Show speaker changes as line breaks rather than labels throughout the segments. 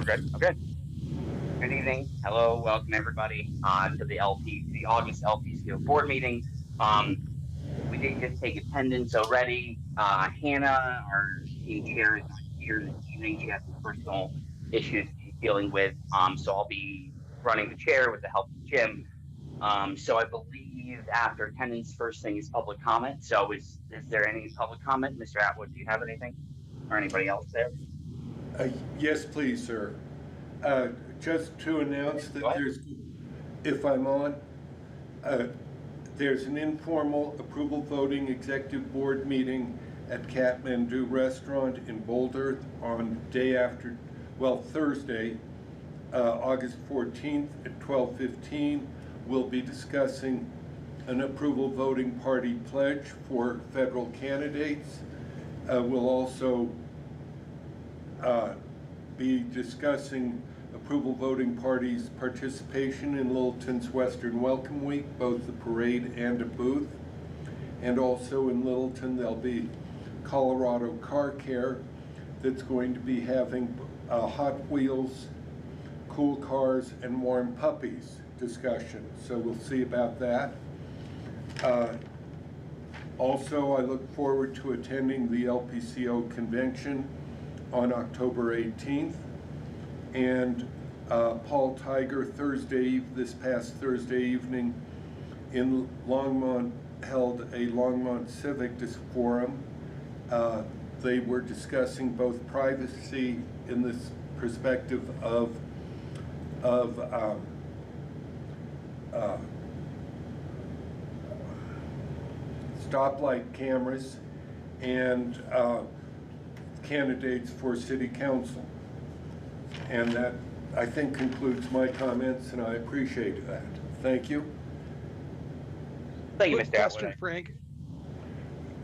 good. Okay. Good evening. Hello. Welcome everybody to the August LPCO board meeting. Um, we did just take attendance already. Hannah, our team chair, is not here this evening. She has some personal issues she's dealing with. So I'll be running the chair with the help of Jim. So I believe after attendance, first thing is public comment. So is there any public comment? Mr. Atwood, do you have anything? Or anybody else there?
Yes, please, sir. Just to announce
Go
that
ahead.
if I'm on, uh, there's an informal approval voting executive board meeting at Kathmandu Restaurant in Boulder on Thursday, August 14th at 12:15. We'll be discussing an approval voting party pledge for federal candidates. We'll also be discussing approval voting parties' participation in Littleton's Western Welcome Week, both the parade and a booth. And also in Littleton, there'll be Colorado Car Care that's going to be having Hot Wheels, cool cars, and warm puppies discussion. So we'll see about that. Also, I look forward to attending the LPCO convention on October 18th, and Paul Tiger this past Thursday evening in Longmont held a Longmont Civic Forum. They were discussing both privacy in this perspective of stoplight cameras and candidates for city council. And that, I think, concludes my comments, and I appreciate that. Thank you.
Thank you,
Quick
Mr.
question,
Atwood.
Frank.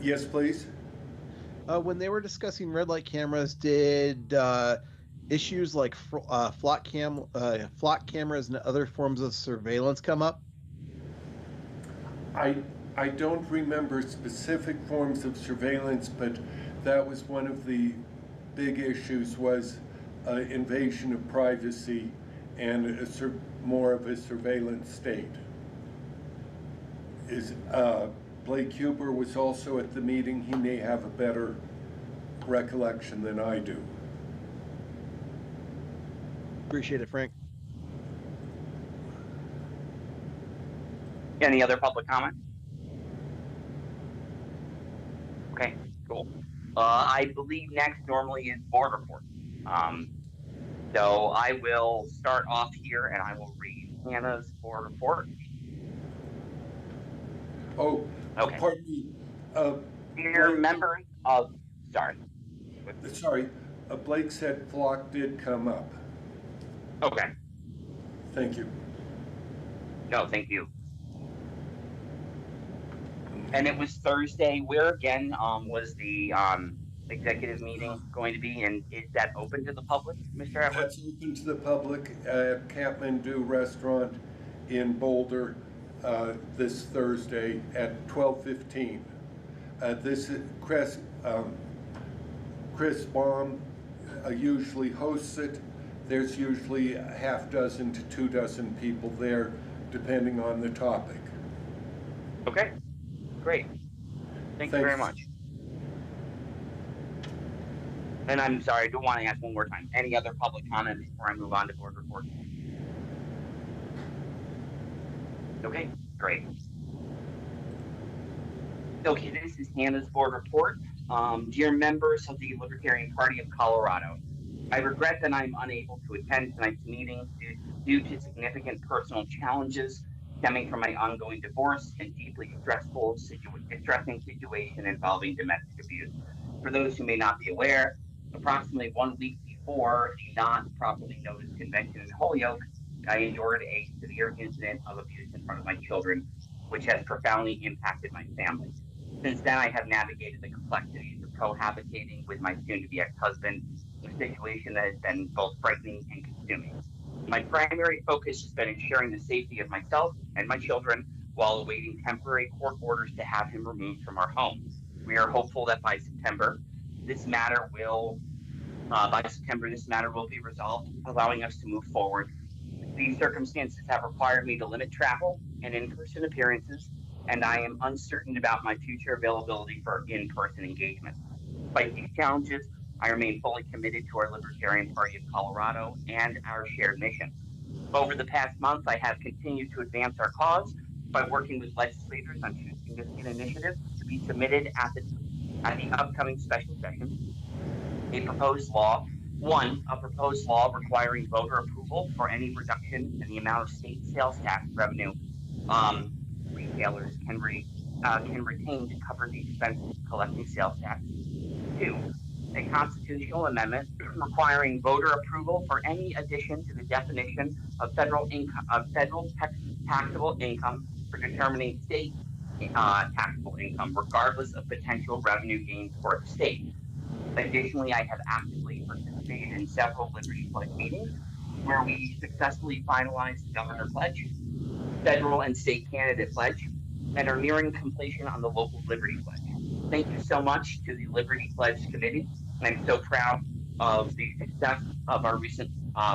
Yes, please.
When they were discussing red light cameras, did issues like flock cameras and other forms of surveillance come up?
I don't remember specific forms of surveillance, but that was one of the big issues, was invasion of privacy and more of a surveillance state. Blake Huber was also at the meeting. He may have a better recollection than I do.
Appreciate it, Frank.
Any other public comment? Okay, cool. I believe next normally is board report. So I will start off here and I will read Hannah's board report.
Oh,
okay.
Pardon me.
Dear members of,
sorry, Blake said flock did come up.
Okay.
Thank you.
No, thank you. And it was Thursday. Where again was the executive meeting going to be, and is that open to the public, Mr. Atwood?
That's open to the public at Kathmandu Restaurant in Boulder this Thursday at 12:15. This is Chris Baum usually hosts it. There's usually a half dozen to 2 dozen people there, depending on the topic.
Okay, great. Thank you very much. And I'm sorry, I do want to ask one more time. Any other public comment before I move on to board report? Okay, great. Okay, this is Hannah's board report. Dear members of the Libertarian Party of Colorado, I regret that I'm unable to attend tonight's meeting due to significant personal challenges stemming from my ongoing divorce and deeply distressing situation involving domestic abuse. For those who may not be aware, approximately 1 week before the not properly noticed convention in Holyoke, I endured a severe incident of abuse in front of my children, which has profoundly impacted my family. Since then, I have navigated the complexities of cohabitating with my soon-to-be ex-husband, a situation that has been both frightening and consuming. My primary focus has been ensuring the safety of myself and my children while awaiting temporary court orders to have him removed from our home. We are hopeful that by September, this matter will By September, this matter will be resolved, allowing us to move forward. These circumstances have required me to limit travel and in-person appearances, and I am uncertain about my future availability for in-person engagement. Despite these challenges, I remain fully committed to our Libertarian Party of Colorado and our shared mission. Over the past month, I have continued to advance our cause by working with legislators on two significant initiatives to be submitted at the upcoming special session. A proposed law, a proposed law requiring voter approval for any reduction in the amount of state sales tax revenue retailers can retain to cover the expenses of collecting sales tax. Two, a constitutional amendment requiring voter approval for any addition to the definition of federal taxable income for determining state taxable income, regardless of potential revenue gains for the state. Additionally, I have actively participated in several Liberty Pledge meetings where we successfully finalized the Governor Pledge, federal and state candidate pledge, and are nearing completion on the local Liberty Pledge. Thank you so much to the Liberty Pledge Committee. I'm so proud of the success of our recent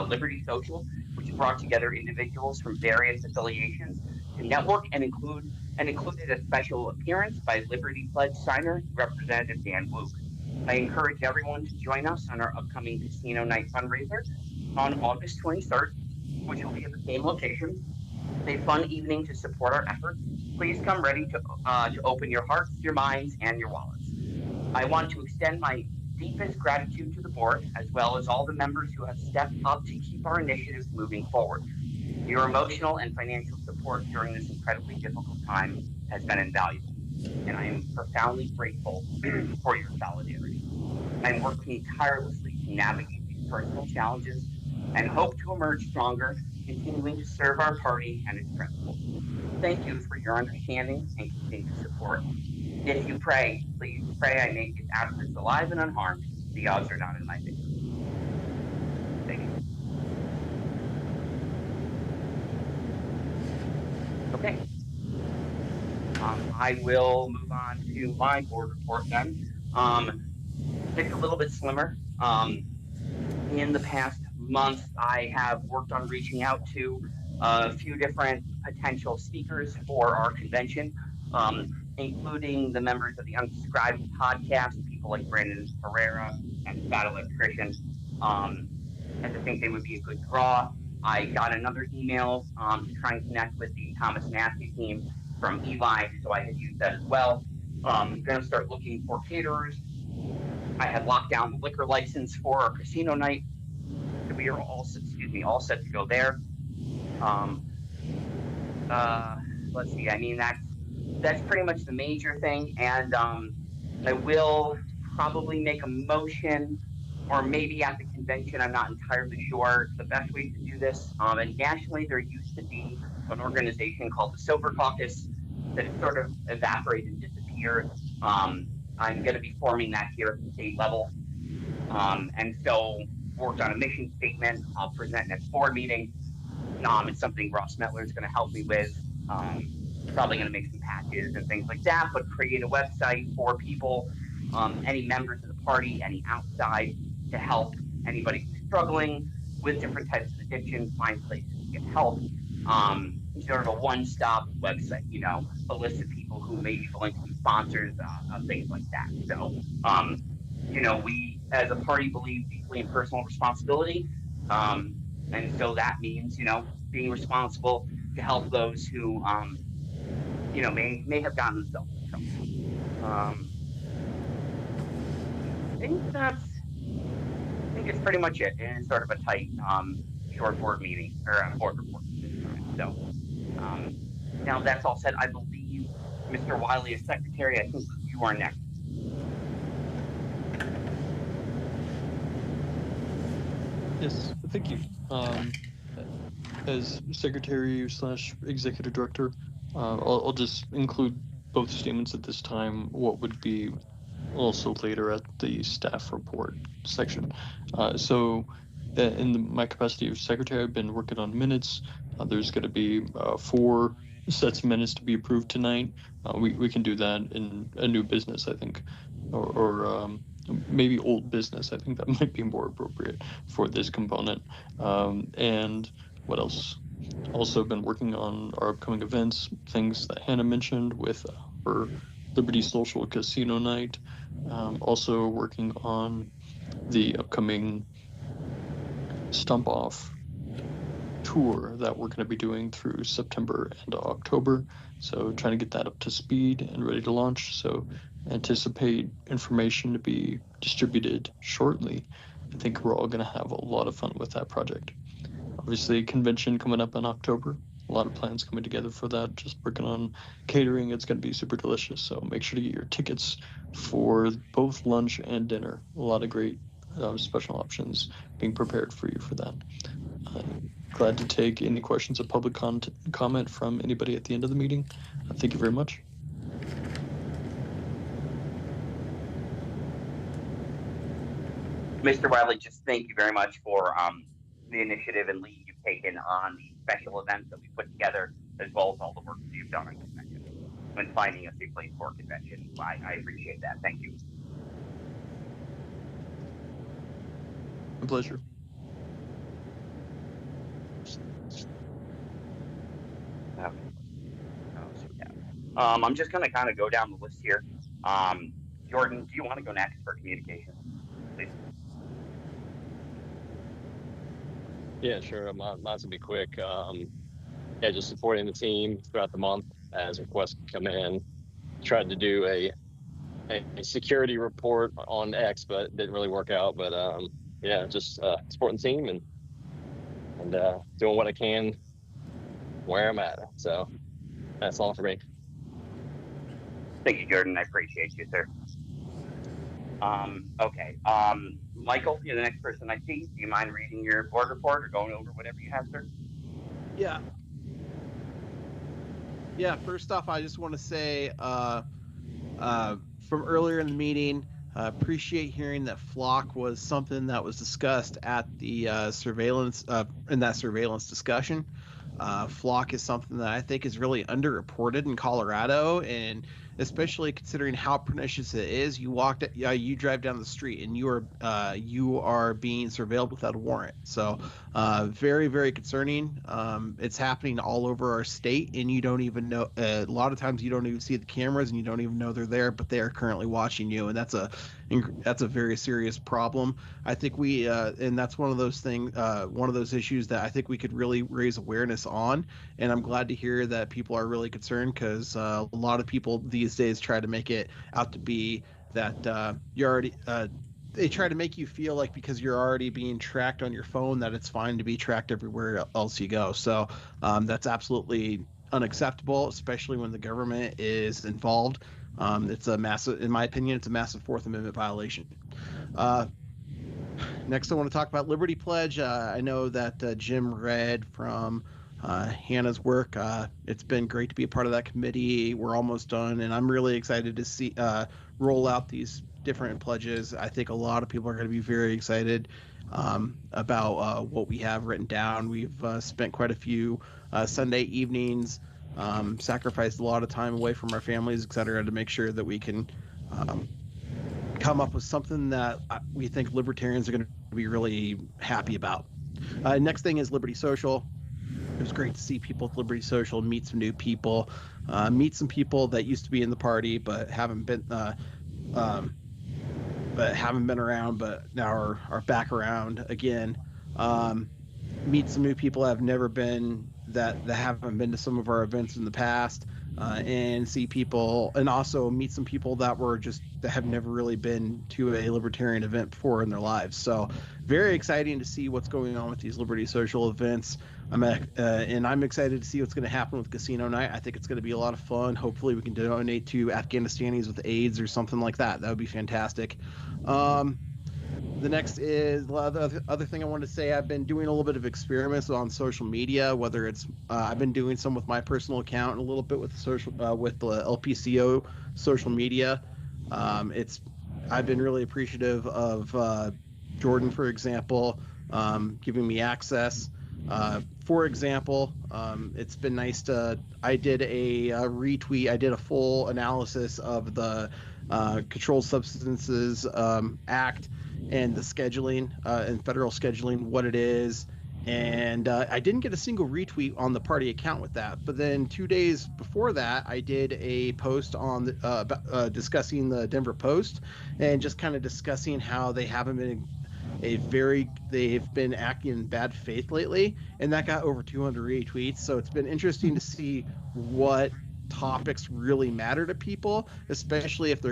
Liberty Social, which brought together individuals from various affiliations to network and included a special appearance by Liberty Pledge signer Representative Dan Wook. I encourage everyone to join us on our upcoming Casino Night fundraiser on August 23rd, which will be at the same location. It's a fun evening to support our efforts. Please come ready to open your hearts, your minds, and your wallets. I want to extend my deepest gratitude to the board, as well as all the members who have stepped up to keep our initiatives moving forward. Your emotional and financial support during this incredibly difficult time has been invaluable, and I am profoundly grateful for your solidarity. I'm working tirelessly to navigate these personal challenges and hope to emerge stronger, continuing to serve our party and its principles. Thank you for your understanding and continued support. If you pray, please pray I make it out of this alive and unharmed. The odds are not in my favor. Thank you. Okay. I will move on to my board report then. It's a little bit slimmer. In the past month, I have worked on reaching out to a few different potential speakers for our convention, including the members of the Unsubscribed podcast, people like Brandon Herrera and Fat Electrician, as I think they would be a good draw. I got another email to try and connect with the Thomas Massey team from Eli, so I had used that as well. I'm going to start looking for caterers. I had locked down the liquor license for our casino night. We are all set to go there. Let's see. I mean, that's pretty much the major thing, and I will probably make a motion, or maybe at the convention. I'm not entirely sure the best way to do this. And nationally, there used to be an organization called the Sober Caucus that has sort of evaporated and disappeared. I'm going to be forming that here at the state level. And so worked on a mission statement. I'll present next board meeting. It's something Ross Metler is going to help me with. Probably going to make some patches and things like that, but create a website for people, any members of the party, any outside, to help anybody who's struggling with different types of addictions, find places to get help. Sort of a one-stop website, a list of people who may be willing to be sponsors, things like that. So, we as a party believe deeply in personal responsibility. And so that means, being responsible to help those who, may have gotten themselves in trouble. I think it's pretty much it. And it's sort of a tight, short board meeting or board report this time. So, now that's all said. I believe Mr. Wiley is secretary. I think you are next.
Yes, thank you. As secretary/executive director, I'll just include both statements at this time. What would be also later at the staff report section. So in my capacity of secretary, I've been working on minutes. There's going to be 4 sets of minutes to be approved tonight. We can do that in a new business, I think, or maybe old business. I think that might be more appropriate for this component. And what else? Also been working on our upcoming events, things that Hannah mentioned with her Liberty Social Casino Night. Also working on the upcoming Stump Off tour that we're going to be doing through September and October. So trying to get that up to speed and ready to launch. So anticipate information to be distributed shortly. I think we're all going to have a lot of fun with that project. Obviously, convention coming up in October. A lot of plans coming together for that. Just working on catering. It's going to be super delicious. So make sure to get your tickets for both lunch and dinner. A lot of great special options being prepared for you for that. Glad to take any questions or public comment from anybody at the end of the meeting. Thank you very much.
Mr. Wiley, just thank you very much for the initiative and lead you've taken on the special events that we put together, as well as all the work that you've done on convention when finding a safe place for convention. I appreciate that. Thank you.
My pleasure.
I'm just going to kind of go down the list here. Jordan, do you want to go next for communication, please?
Yeah, sure. Mine's gonna be quick. Yeah, just supporting the team throughout the month as requests come in. Tried to do a security report on X, but it didn't really work out. But yeah, just supporting the team and doing what I can where I'm at. So that's all for me.
Thank you, Jordan. I appreciate you, sir. Okay. Michael, you're the next person I see. Do you mind reading your board report or going over whatever you have, sir?
Yeah. Yeah. First off, I just want to say, from earlier in the meeting, appreciate hearing that flock was something that was discussed at the surveillance in that surveillance discussion. Flock is something that I think is really underreported in Colorado, and especially considering how pernicious it is. You drive down the street and you are being surveilled without a warrant. So very, very concerning. It's happening all over our state, and you don't even know. A lot of times you don't even see the cameras, and you don't even know they're there, but they are currently watching you, and that's a very serious problem. I think and that's one of those issues that I think we could really raise awareness on. And I'm glad to hear that people are really concerned, because a lot of people these days try to make it out to be that you're already. They try to make you feel like because you're already being tracked on your phone that it's fine to be tracked everywhere else you go. So that's absolutely unacceptable, especially when the government is involved. It's a massive, in my opinion, it's a massive Fourth Amendment violation. Next, I want to talk about Liberty Pledge. I know that Jim read from Hannah's work. It's been great to be a part of that committee. We're almost done, and I'm really excited to see roll out these different pledges. I think a lot of people are going to be very excited about what we have written down. We've spent quite a few Sunday evenings, sacrificed a lot of time away from our families, et cetera, to make sure that we can come up with something that we think libertarians are going to be really happy about. Next thing is Liberty Social. It was great to see people at Liberty Social, meet some new people, meet some people that used to be in the party but haven't been around, but now are back around again. Meet some new people that have never been that haven't been to some of our events in the past, and see people, and also meet some people that have never really been to a libertarian event before in their lives. So very exciting to see what's going on with these Liberty Social events. I'm excited to see what's going to happen with Casino Night. I think it's going to be a lot of fun. Hopefully we can donate to Afghanistanis with AIDS or something like that. That would be fantastic. The next is the other thing I wanted to say. I've been doing a little bit of experiments on social media, whether it's I've been doing some with my personal account and a little bit with the LPCO social media. I've been really appreciative of Jordan, for example, giving me access. for example, it's been nice I did a retweet. I did a full analysis of the Controlled Substances Act and the scheduling and federal scheduling, what it is. And I didn't get a single retweet on the party account with that. But then 2 days before that, I did a post on discussing the Denver Post and just kind of discussing how they've been acting in bad faith lately, and that got over 200 retweets. So it's been interesting to see what topics really matter to people, especially if they're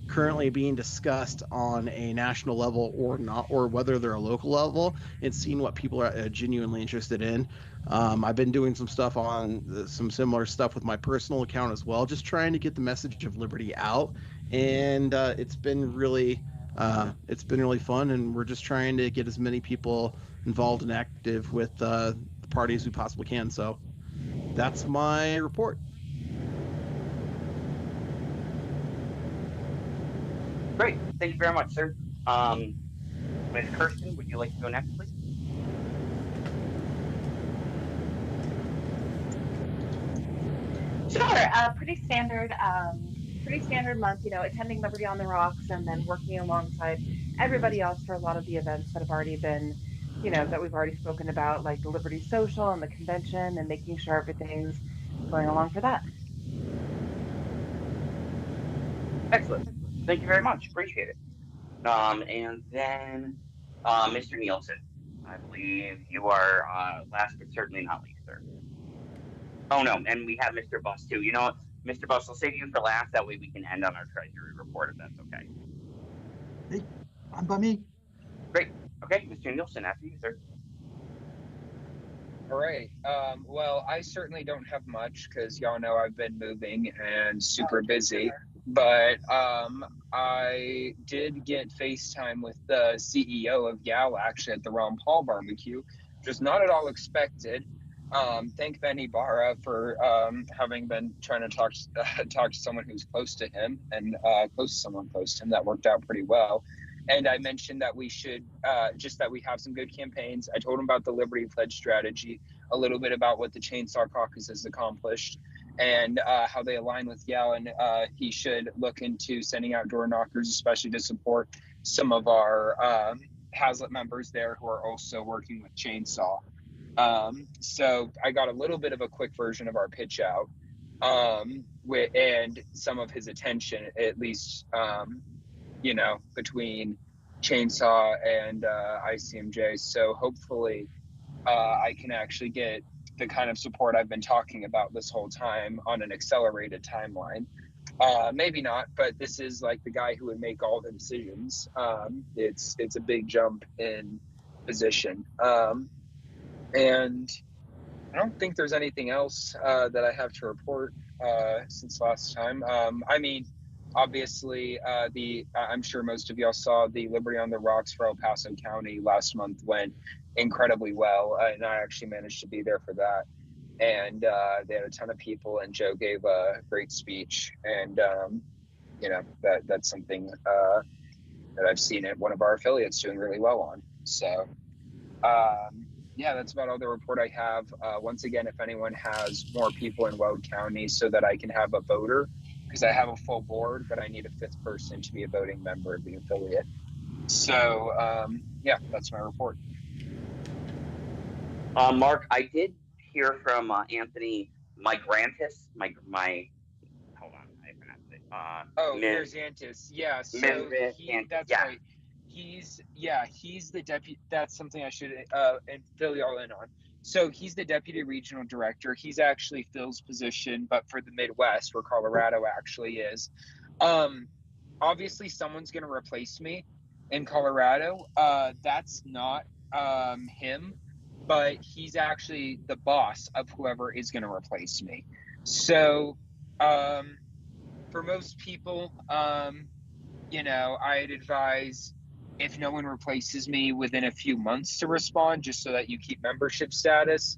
currently being discussed on a national level or not, or whether they're a local level, and seeing what people are genuinely interested in. I've been doing some stuff on some similar stuff with my personal account as well, just trying to get the message of liberty out. And it's been really fun, and we're just trying to get as many people involved and active with the party as we possibly can. So that's my report.
Great. Thank you very much, sir. Ms. Kirsten, would you like to go next, please?
Sure. Pretty standard month, attending Liberty on the Rocks and then working alongside everybody else for a lot of the events that have already been, that we've already spoken about, like the Liberty Social and the convention, and making sure everything's going along for that.
Excellent. Thank you very much. Appreciate it. And then Mr. Nielsen, I believe you are last but certainly not least, sir. Oh, no, and we have Mr. Buss, too. You know what, Mr. Buss, I'll save you for last. That way we can end on our Treasury report, if that's okay.
Hey, I'm by me.
Great. Okay, Mr. Nielsen, after you, sir.
All right. Well, I certainly don't have much because y'all know I've been moving and super busy. But I did get FaceTime with the CEO of YAL actually at the Ron Paul barbecue, which was not at all expected. Thank Benny Barra for having been trying to talk to someone who's close to him and close to someone close to him. That worked out pretty well. And I mentioned that we should that we have some good campaigns. I told him about the Liberty Pledge strategy, a little bit about what the Chainsaw Caucus has accomplished, and how they align with YAL. And he should look into sending out door knockers, especially to support some of our Hazlet members there who are also working with Chainsaw. So I got a little bit of a quick version of our pitch out, and some of his attention, at least, between Chainsaw and ICMJ. So hopefully I can actually get the kind of support I've been talking about this whole time on an accelerated timeline. Maybe not, but this is like the guy who would make all the decisions. It's a big jump in position. And I don't think there's anything else that I have to report since last time. Obviously, I'm sure most of y'all saw the Liberty on the Rocks for El Paso County last month went incredibly well, and I actually managed to be there for that. And they had a ton of people, and Joe gave a great speech, and that's something that I've seen at one of our affiliates doing really well on. So that's about all the report I have. Once again, if anyone has more people in Weld County so that I can have a voter, because I have a full board, but I need a fifth person to be a voting member of the affiliate. So that's my report.
Mark, I did hear from Anthony Migrantis. Hold on, I pronounced it.
Mirzantis. Yeah, so that's
yeah.
right. He's the deputy. That's something I should fill y'all in on. So he's the deputy regional director. He's actually Phil's position, but for the Midwest, where Colorado actually is. Obviously, someone's going to replace me in Colorado. That's not him, but he's actually the boss of whoever is going to replace me. So for most people, I'd advise, if no one replaces me within a few months, to respond, just so that you keep membership status.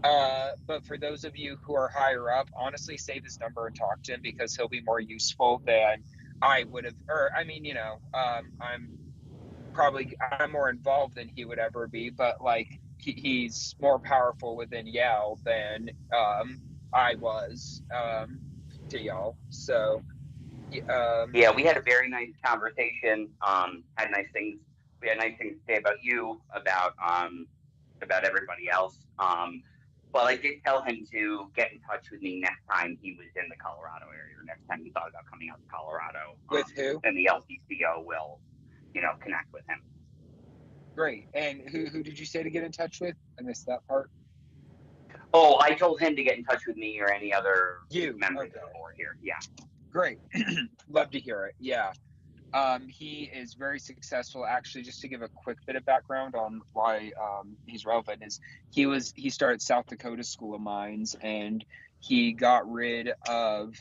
But for those of you who are higher up, honestly, save his number and talk to him, because he'll be more useful than I would have. I'm more involved than he would ever be. But like, he's more powerful within Yale than I was to y'all. So
yeah, we had a very nice conversation. Had nice things. We had nice things to say about you, about everybody else. But I did tell him to get in touch with me next time he was in the Colorado area, or next time he thought about coming out to Colorado.
with who?
And the LPCO will, connect with him.
Great. And who did you say to get in touch with? I missed that part.
Oh, I told him to get in touch with me or any other members
Okay.
of the board here. Yeah.
Great. Love to hear it. Yeah. He is very successful. Actually, just to give a quick bit of background on why he's relevant, is he started South Dakota School of Mines, and he got rid of,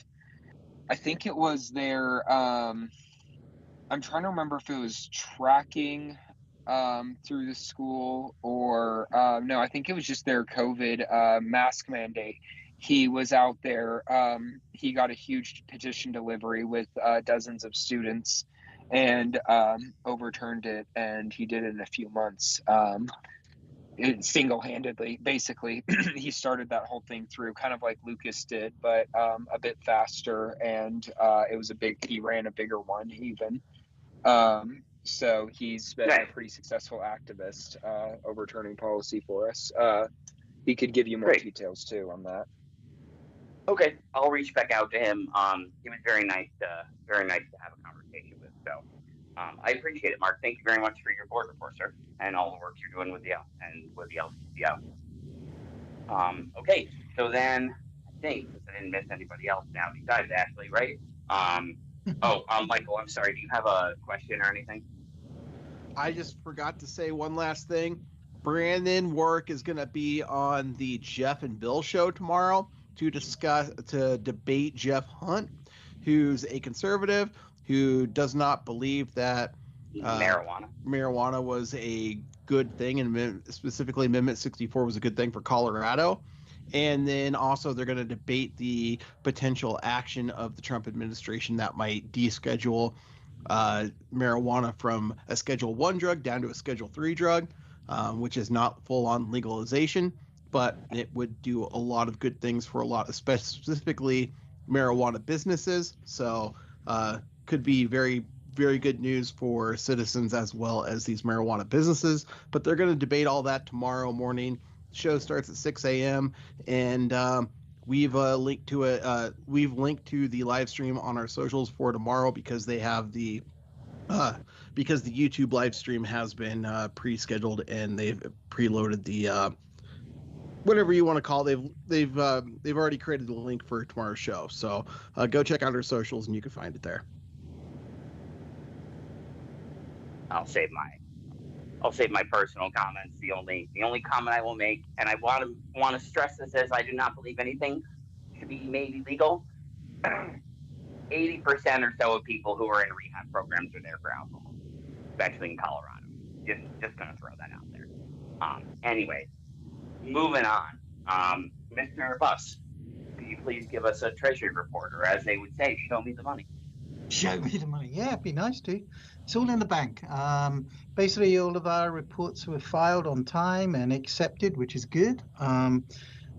I think it was their I'm trying to remember if it was tracking through the school or no, I think it was just their COVID mask mandate. He was out there. He got a huge petition delivery with dozens of students and overturned it, and he did it in a few months. Single-handedly, basically. He started that whole thing through kind of like Lucas did, but a bit faster, and he ran a bigger one even. So he's been a pretty successful activist overturning policy for us. He could give you more details too on that.
Okay, I'll reach back out to him. He was very nice to have a conversation with. So I appreciate it, Mark. Thank you very much for your board report, sir, and all the work you're doing with the LPCO. Okay, so then I think, since I didn't miss anybody else now besides Ashley, right? Michael, I'm sorry. Do you have a question or anything?
I just forgot to say one last thing. Brandon Work is going to be on the Jeff and Bill show tomorrow to debate Jeff Hunt, who's a conservative who does not believe that marijuana was a good thing, and specifically Amendment 64 was a good thing for Colorado. And then also they're going to debate the potential action of the Trump administration that might deschedule marijuana from a Schedule 1 drug down to a Schedule 3 drug, which is not full-on legalization, but it would do a lot of good things for specifically marijuana businesses. So could be very, very good news for citizens as well as these marijuana businesses. But they're going to debate all that tomorrow morning. The show starts at 6 a.m. and we've linked to it. We've linked to the live stream on our socials for tomorrow because they have because the YouTube live stream has been pre-scheduled and they've preloaded the whatever you want to call it. They've already created the link for tomorrow's show. So go check out our socials and you can find it there.
I'll save my personal comments. The only comment I will make, and I want to stress this, as I do not believe anything should be made illegal. 80% or so of people who are in rehab programs are there for alcohol, especially in Colorado. Just gonna throw that out there. Anyway, moving on. Mr. Buss, could you please give us a treasury report, or as they would say, show me the money?
Show me the money. Yeah, it'd be nice to. It's all in the bank. Basically, all of our reports were filed on time and accepted, which is good. And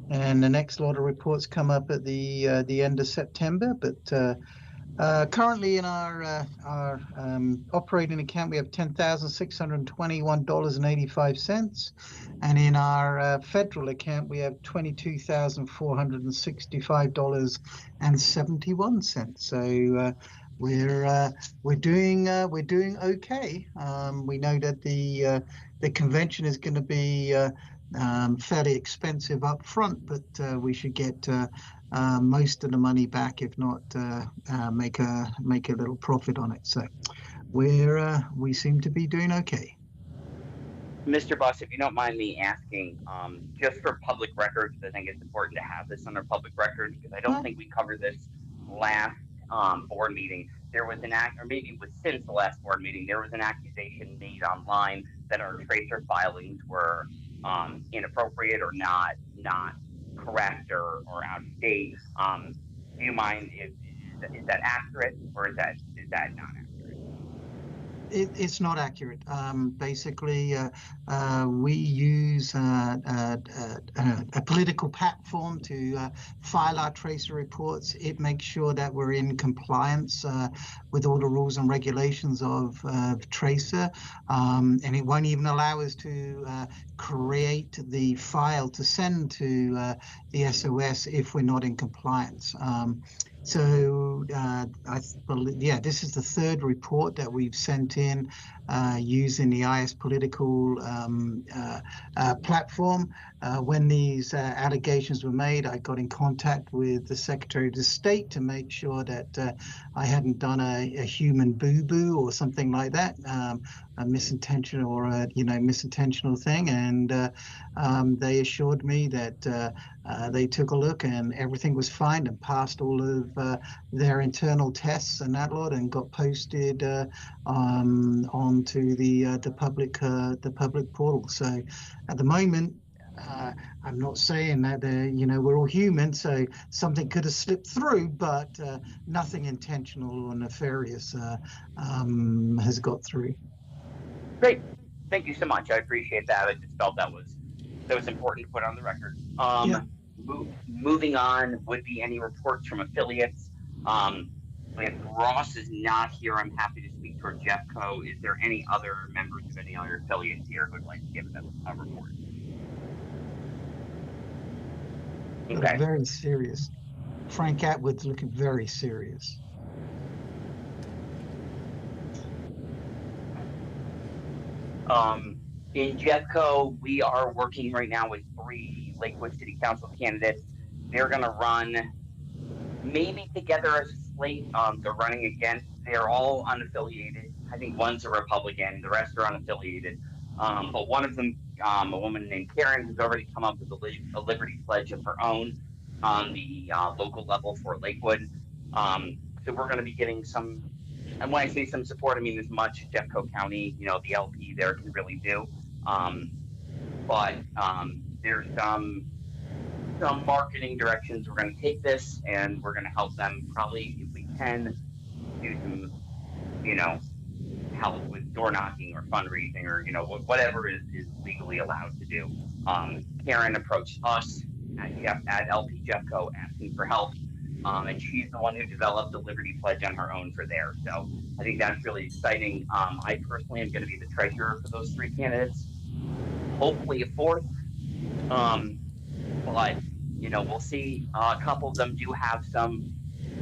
the next lot of reports come up at the end of September. But currently, in our operating account, we have $10,621.85, and in our federal account, we have $22,465.71. So we're doing okay. We know that the convention is going to be fairly expensive up front, but we should get most of the money back, if not make a little profit on it. So we seem to be doing okay.
Mr. Buss, if you don't mind me asking, just for public records, I think it's important to have this under public records because I don't think we covered this last board meeting. There was an or maybe it was since the last board meeting, there was an accusation made online that our tracer filings were inappropriate or not correct or out of date. Do you mind is that accurate or is that not accurate?
It's not accurate. Basically, we use a political platform to file our tracer reports. It makes sure that we're in compliance with all the rules and regulations of tracer, and it won't even allow us to create the file to send to the SOS if we're not in compliance. So I believe, yeah, this is the third report that we've sent in using the IS Political platform. When these allegations were made, I got in contact with the Secretary of State to make sure that I hadn't done a human boo-boo or something like that, a misintentional or a misintentional thing, and they assured me that they took a look and everything was fine and passed all of their internal tests and that lot, and got posted onto the public portal. So at the moment, I'm not saying that we're all human, so something could have slipped through, but nothing intentional or nefarious has got through.
Great. Thank you so much. I appreciate that. I just felt that was important to put on the record.
Yeah.
Moving on would be any reports from affiliates. If Ross is not here, I'm happy to speak toward Jeffco. Is there any other members of any other affiliates here who would like to give them a report?
Okay. Very serious. Frank Atwood's looking very serious.
In Jeffco, we are working right now with 3 Lakewood City Council candidates. They're going to run maybe together as a slate. They're running against, they're all unaffiliated. I think one's a Republican, the rest are unaffiliated. But one of them, a woman named Karen, has already come up with a Liberty Pledge of her own on the local level for Lakewood. So we're going to be getting some, and when I say some support, I mean as much as Jeffco County, the LP there can really do. But there's some marketing directions we're going to take this, and we're going to help them probably, if we can, do some, help with door knocking or fundraising or, whatever is legally allowed to do. Karen approached us at LP Jeffco asking for help. And she's the one who developed the Liberty Pledge on her own for there. So I think that's really exciting. I personally am going to be the treasurer for those 3 candidates, hopefully a 4th. But, we'll see. A couple of them do have some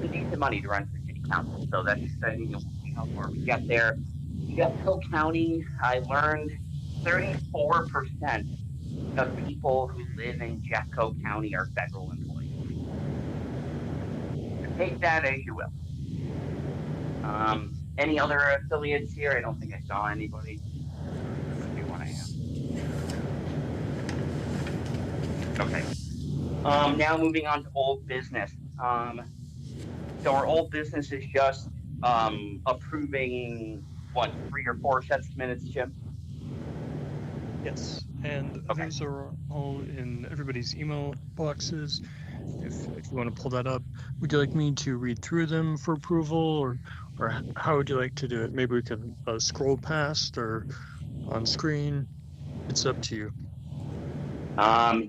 decent money to run for city council. So that's exciting. And we'll see how far we get there. Jeffco County, I learned 34% of people who live in Jeffco County are federal employees. Take that as you will. Any other affiliates here? I don't think I saw anybody. Let's see what I am. Okay. Now moving on to old business. So our old business is just approving 3 or 4 sets of minutes, Jim?
Yes, and those are all in everybody's email boxes. If you want to pull that up, would you like me to read through them for approval, or how would you like to do it? Maybe we can scroll past or on screen. It's up to you.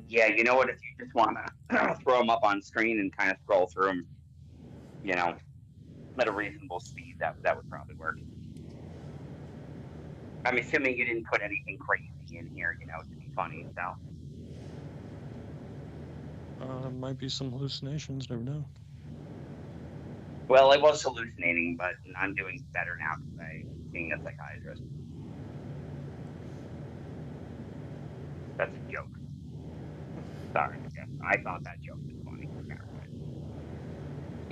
Yeah, you know what? If you just want to throw them up on screen and kind of scroll through them, at a reasonable speed, that would probably work. I'm assuming you didn't put anything crazy in here, to be funny, so.
Might be some hallucinations, never know.
Well, I was hallucinating, but I'm doing better now because I'm seeing a psychiatrist. That's a joke. Sorry, I thought that joke was funny.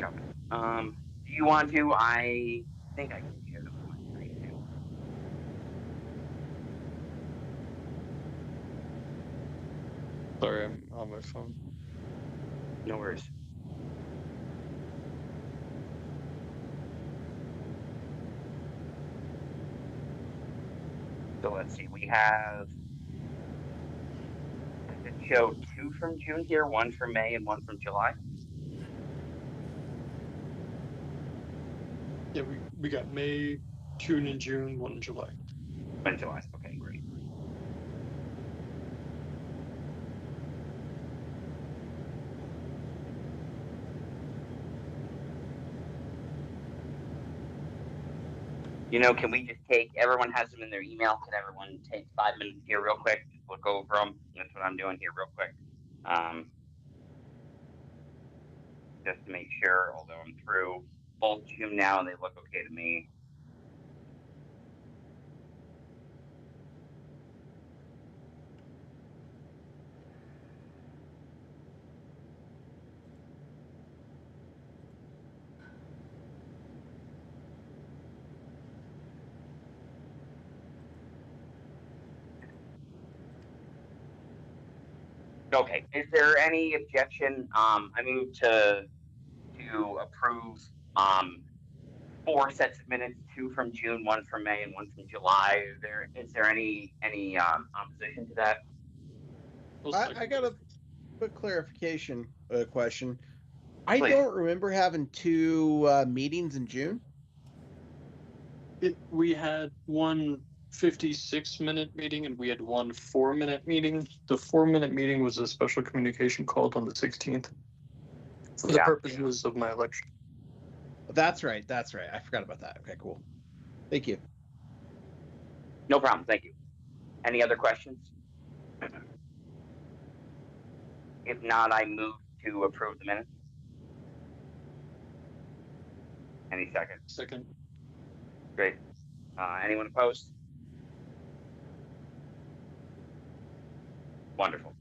Okay. Do you want to? I think I can share them on my screen too.
Sorry, I'm on my phone.
No worries. So let's see. We have show 2 from June here, 1 from May, and 1 from July.
Yeah, we got May 2 in June, 1 in July.
1 in July. Okay, great. You know, can we just take, everyone has them in their email. Can everyone take 5 minutes here real quick? Just look over them. That's what I'm doing here real quick. Just to make sure, although I'm through both Zoom now and they look okay to me. Okay, is there any objection? I move to approve 4 sets of minutes, 2 from June, 1 from May, and 1 from July. Is there any opposition to that?
I got a quick clarification question. I
Please.
don't remember having 2 meetings in June.
We had one 56-minute meeting and we had one 4-minute meeting. The 4-minute meeting was a special communication called on the 16th for the purposes of my election.
That's right. I forgot about that. Okay, cool. Thank you.
No problem. Thank you. Any other questions? If not, I move to approve the minutes. Any second?
Second.
Great. Anyone opposed? Wonderful.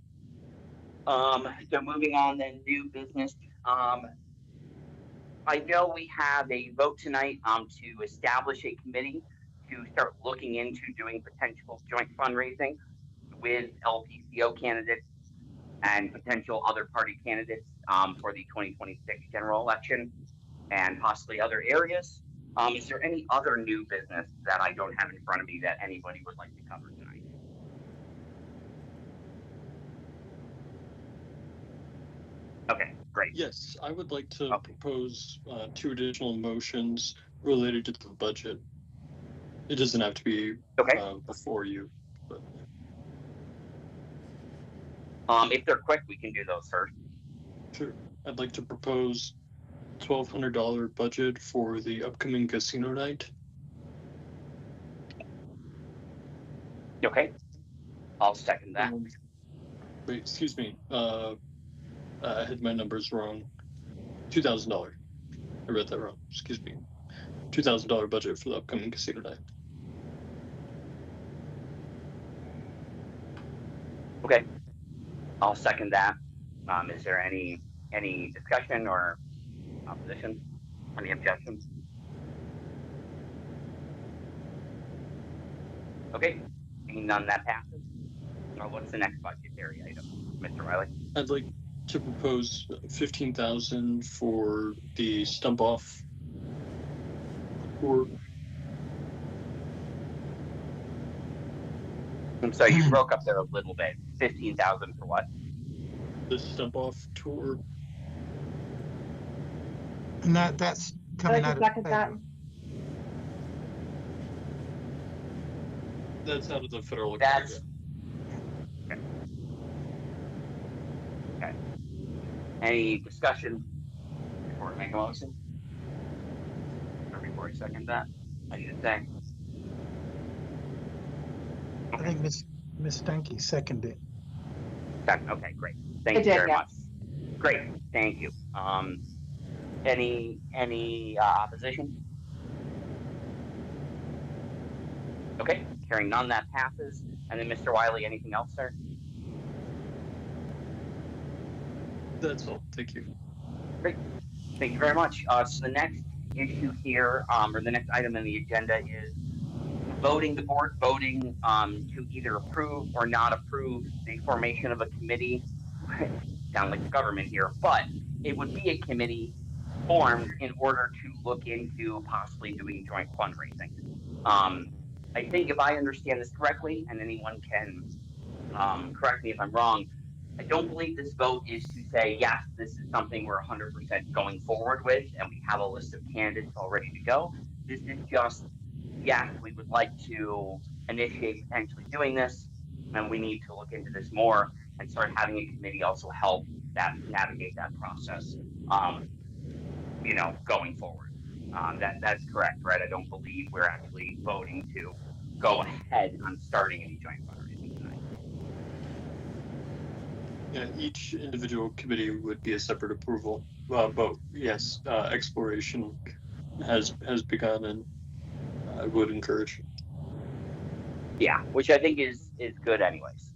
So moving on then, new business. I know we have a vote tonight to establish a committee to start looking into doing potential joint fundraising with LPCO candidates and potential other party candidates for the 2026 general election and possibly other areas. Is there any other new business that I don't have in front of me that anybody would like to cover tonight? Okay, great.
Yes, I would like to propose 2 additional motions related to the budget. It doesn't have to be before you. But...
if they're quick, we can do those first.
Sure. I'd like to propose $1,200 budget for the upcoming casino night.
Okay. I'll second that.
Wait, excuse me. I had my numbers wrong. $2,000. I read that wrong. Excuse me. $2,000 budget for the upcoming casino night.
Okay. I'll second that. Is there any discussion or opposition? Any objections? Okay. Seeing none, that passes. What's the next budgetary item, Mr. Riley?
I'd like to propose $15,000 for the stump off.
I'm sorry, you broke up there a little bit. 15,000 for what?
The stump off tour.
And that's coming out of the
that.
That's out of the federal.
That's okay. Any discussion before I make a motion? Or before I second that, I should say.
I think Miss Stanky seconded.
Okay, great. Thank you very much. Great, thank you. Any opposition? Okay, hearing none, that passes. And then Mr. Wiley, anything else, sir?
That's all. Thank you.
Great. Thank you very much. So the next issue here, or the next item on the agenda is the board voting to either approve or not approve the formation of a committee. Sound like the government here, but it would be a committee formed in order to look into possibly doing joint fundraising. I think if I understand this correctly, and anyone can correct me if I'm wrong, I don't believe this vote is to say, yes, this is something we're 100% going forward with, and we have a list of candidates all ready to go. This is just yes, we would like to initiate potentially doing this, and we need to look into this more and start having a committee also help that navigate that process, going forward. That's correct, right? I don't believe we're actually voting to go ahead on starting any joint fundraising tonight.
Yeah, each individual committee would be a separate approval. But yes, exploration has begun, and I would encourage.
Yeah, which I think is good, anyways.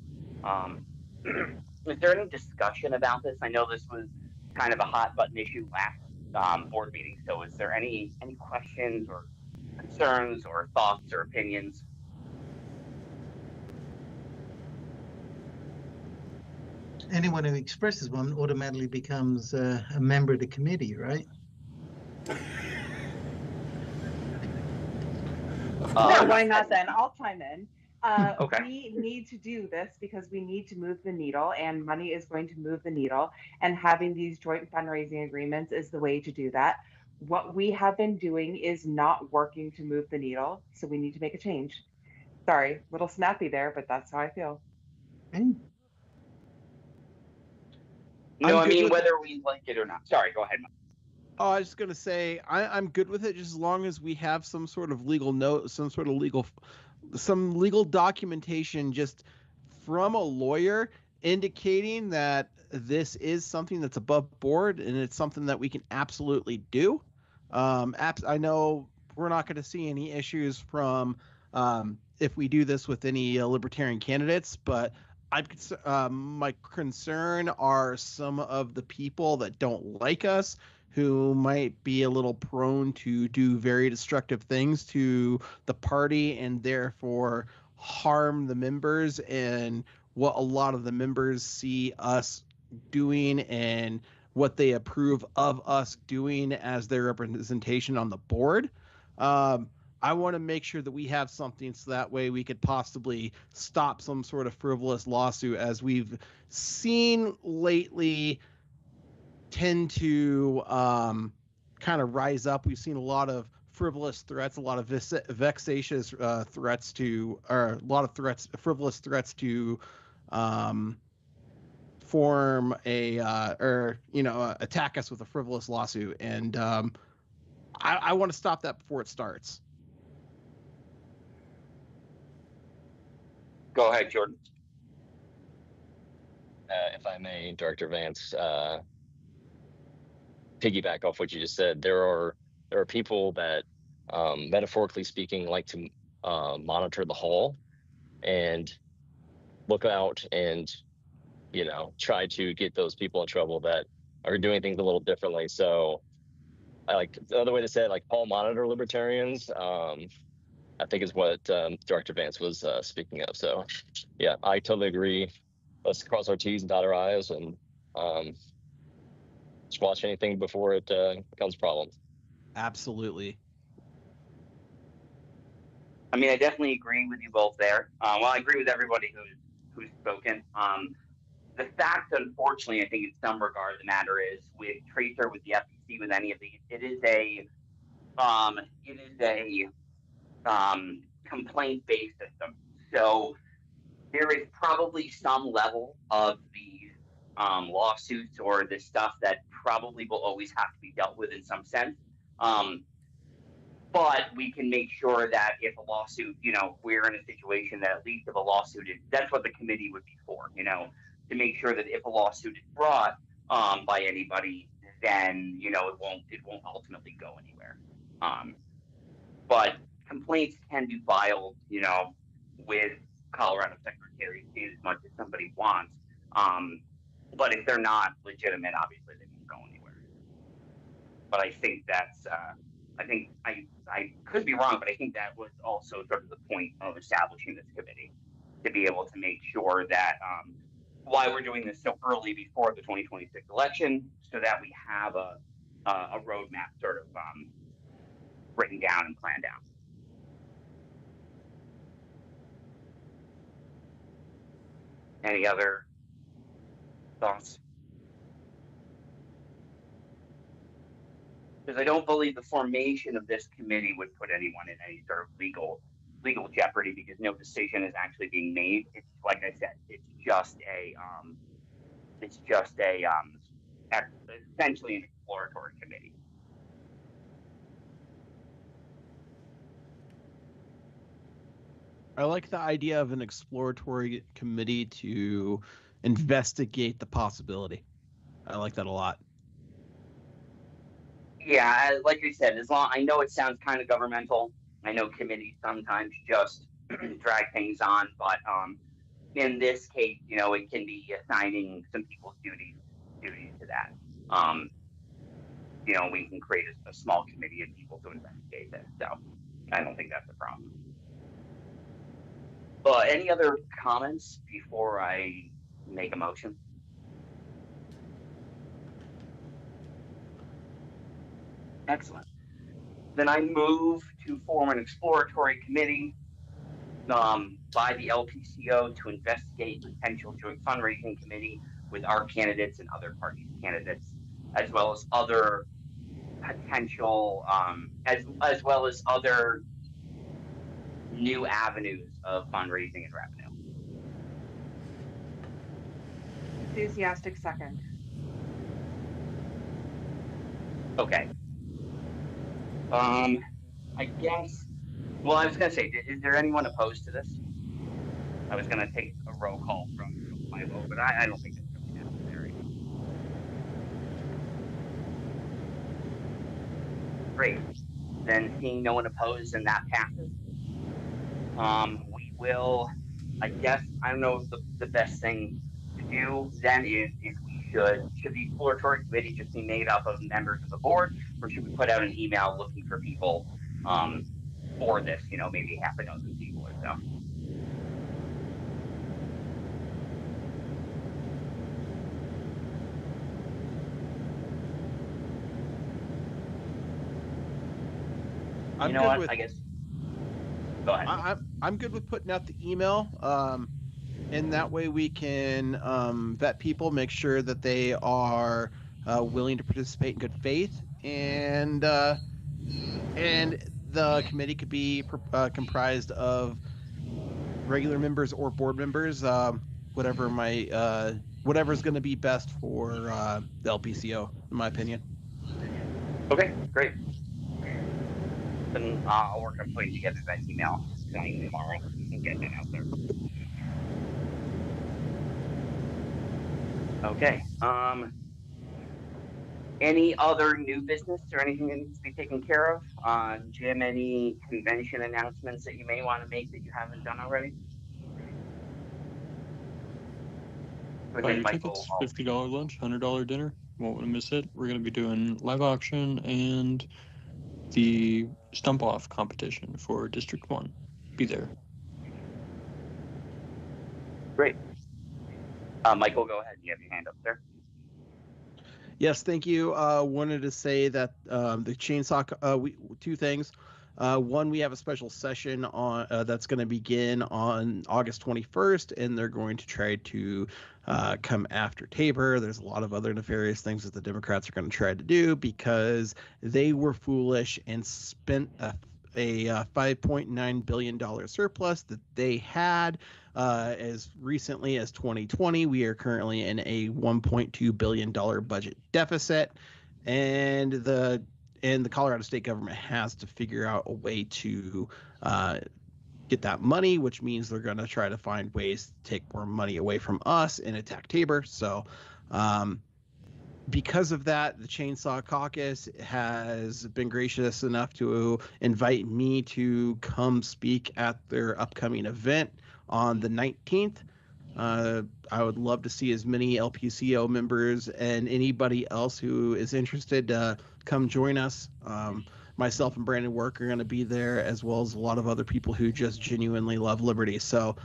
Is there any discussion about this? I know this was kind of a hot button issue last board meeting. So, is there any questions or concerns or thoughts or opinions?
Anyone who expresses one automatically becomes a member of the committee, right?
No, why not then? I'll chime in.
Okay.
We need to do this because we need to move the needle, and money is going to move the needle. And having these joint fundraising agreements is the way to do that. What we have been doing is not working to move the needle, so we need to make a change. Sorry, little snappy there, but that's how I feel.
Okay.
No, I
I'm good
mean
with
whether we like it or not. Sorry, go ahead, Mike.
Oh, I was just gonna say I'm good with it, just as long as we have some sort of legal note, some legal documentation, just from a lawyer indicating that this is something that's above board and it's something that we can absolutely do. I know we're not going to see any issues from if we do this with any libertarian candidates, but my concern are some of the people that don't like us, who might be a little prone to do very destructive things to the party and therefore harm the members and what a lot of the members see us doing and what they approve of us doing as their representation on the board. I want to make sure that we have something so that way we could possibly stop some sort of frivolous lawsuit, as we've seen lately tend to kind of rise up. We've seen a lot of frivolous threats, a lot of vexatious threats to, or a lot of frivolous threats to form attack us with a frivolous lawsuit. And I want to stop that before it starts.
Go ahead, Jordan.
If I may, Director Vance, piggyback off what you just said, there are people that, metaphorically speaking, like to monitor the hall and look out and try to get those people in trouble that are doing things a little differently. So I like the other way to say it, like Paul monitor libertarians. I think is what Director Vance was speaking of. So yeah, I totally agree. Let's cross our T's and dot our I's and squash anything before it becomes a problem.
Absolutely.
I mean, I definitely agree with you both there. Well, I agree with everybody who's spoken. The fact, unfortunately, I think in some regard, the matter is with Tracer, with the FEC, with any of these, it is a complaint-based system. So there is probably some level of these lawsuits or this stuff that probably will always have to be dealt with in some sense. But we can make sure that if a lawsuit, we're in a situation that at least if a lawsuit is, that's what the committee would be for, to make sure that if a lawsuit is brought by anybody, then it won't ultimately go anywhere. But complaints can be filed, with Colorado Secretary of State as much as somebody wants. But if they're not legitimate, obviously they won't go anywhere. But I think that's I think I could be wrong, but I think that was also sort of the point of establishing this committee, to be able to make sure that why we're doing this so early before the 2026 election, so that we have a roadmap sort of written down and planned out. Any other thoughts? because I don't believe the formation of this committee would put anyone in any sort of legal jeopardy, because no decision is actually being made. It's like I said, it's just essentially an exploratory committee.
I like the idea of an exploratory committee to investigate the possibility. I like that a lot.
Yeah, like I said, as long I know it sounds kind of governmental. I know committees sometimes just drag things on, but in this case, it can be assigning some people's duties to that. We can create a small committee of people to investigate this. So I don't think that's a problem. Any other comments before I make a motion? Excellent. Then I move to form an exploratory committee by the LPCO to investigate potential joint fundraising committee with our candidates and other parties' candidates, as well as other potential, as well as other new avenues of fundraising and revenue.
Enthusiastic second.
Okay. I guess. Well, I was gonna say, is there anyone opposed to this? I was gonna take a roll call from my vote, but I don't think that's really necessary. Great. Then seeing no one opposed, and that passes. We will. I guess I don't know if the best thing to do then is if we should the exploratory committee just be made up of members of the board, or should we put out an email looking for people for this? Maybe half a dozen people or so. You know what? I guess. Go ahead.
I'm good with putting out the email, and that way we can vet people, make sure that they are willing to participate in good faith, and the committee could be comprised of regular members or board members, whatever's going to be best for the LPCO, in my opinion.
Okay, great. Then I'll work on putting together that email tonight, tomorrow, and getting it out there. Okay. Any other new business or anything that needs to be taken care of? Jim, any convention announcements that you may want to make that you haven't done already?
Buy your tickets, $50 lunch, $100 dinner. Won't want to miss it. We're going to be doing live auction and the stump off competition for District 1. Be there.
Great. Michael, go ahead. You have your hand up there.
Yes, thank you. Wanted to say that the chainsaw, two things. One, we have a special session on that's going to begin on August 21st, and they're going to try to come after Tabor. There's a lot of other nefarious things that the Democrats are going to try to do because they were foolish and spent a $5.9 billion surplus that they had as recently as 2020. We are currently in a $1.2 billion budget deficit, and the Colorado state government has to figure out a way to get that money, which means they're going to try to find ways to take more money away from us and attack Tabor. So because of that, the Chainsaw Caucus has been gracious enough to invite me to come speak at their upcoming event on the 19th. I would love to see as many LPCO members and anybody else who is interested come join us. Myself and Brandon Work are going to be there, as well as a lot of other people who just genuinely love liberty. So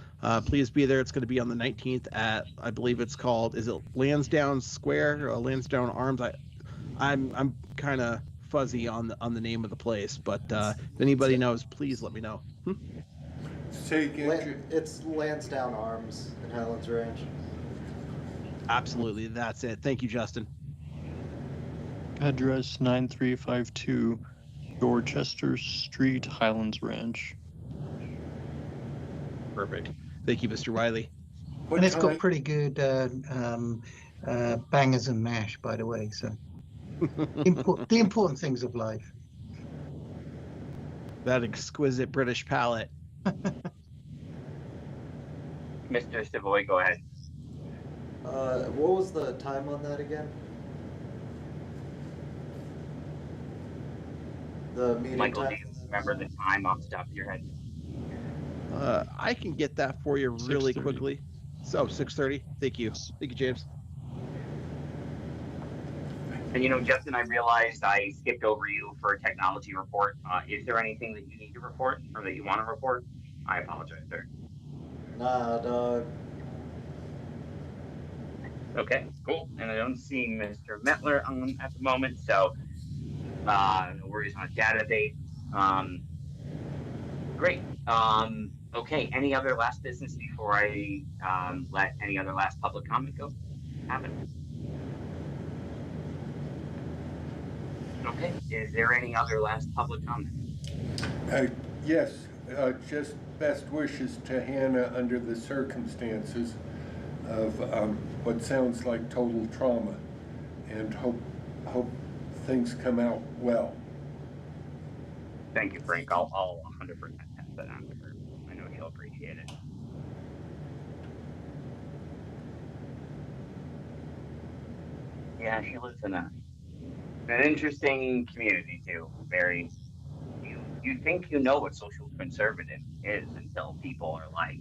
please be there. It's going to be on the 19th at, I believe it's called, is it Lansdowne Square or Lansdowne Arms? I'm kind of fuzzy on the name of the place, but if anybody knows, please let me know.
It's Lansdowne Arms in Highlands Ranch.
Absolutely, that's it. Thank you, Justin.
Address 9352 Dorchester Street, Highlands Ranch.
Perfect. Thank you, Mr. Wiley.
What
And it's got
time?
pretty good bangers and mash, by the way. So the important things of life.
That exquisite British palate.
Mr. Savoy, go ahead.
What was the time on that again? The meeting
Michael, do
time?
you remember the time off the top of your head?
I can get that for you really
6:30.
quickly. So 6:30. Thank you. Thank you, James.
And Justin, I realized I skipped over you for a technology report. Is there anything that you need to report or that you want to report? I apologize, sir.
Nah, dog.
Okay, cool. And I don't see Mr. Metler at the moment, so no worries on database. Great. Okay, any other last business before I let any other last public comment happen? Okay, is there any other last public comment?
Yes, just best wishes to Hannah under the circumstances of what sounds like total trauma, and hope things come out well.
Thank you, Frank. I'll 100% pass that on to her. I know she'll appreciate it. Yeah, she lives in an interesting community too. Very. You think you know what social conservative is until people are like,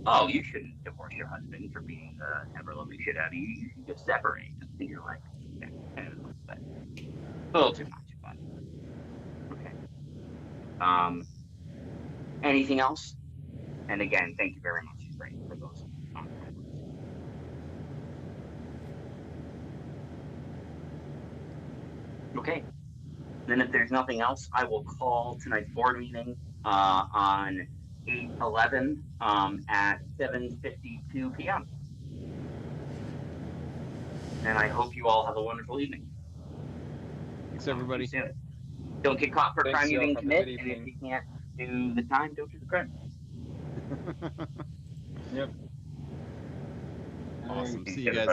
"Oh, you shouldn't divorce your husband for being ever loving shit out of you. You should just separate." And you're like, "Yeah, kind of a little too much." But okay. Anything else? And again, thank you very much, Frank, for those kind words. Okay. Then if there's nothing else, I will call tonight's board meeting on 8/11 at 7:52 p.m. And I hope you all have a wonderful evening.
Thanks, everybody.
Don't get caught for a
Thanks,
crime you
y'all.
didn't
Have a
commit,
good
and if
evening.
you can't do the time, don't do the crime.
Yep.
Awesome.
See you guys.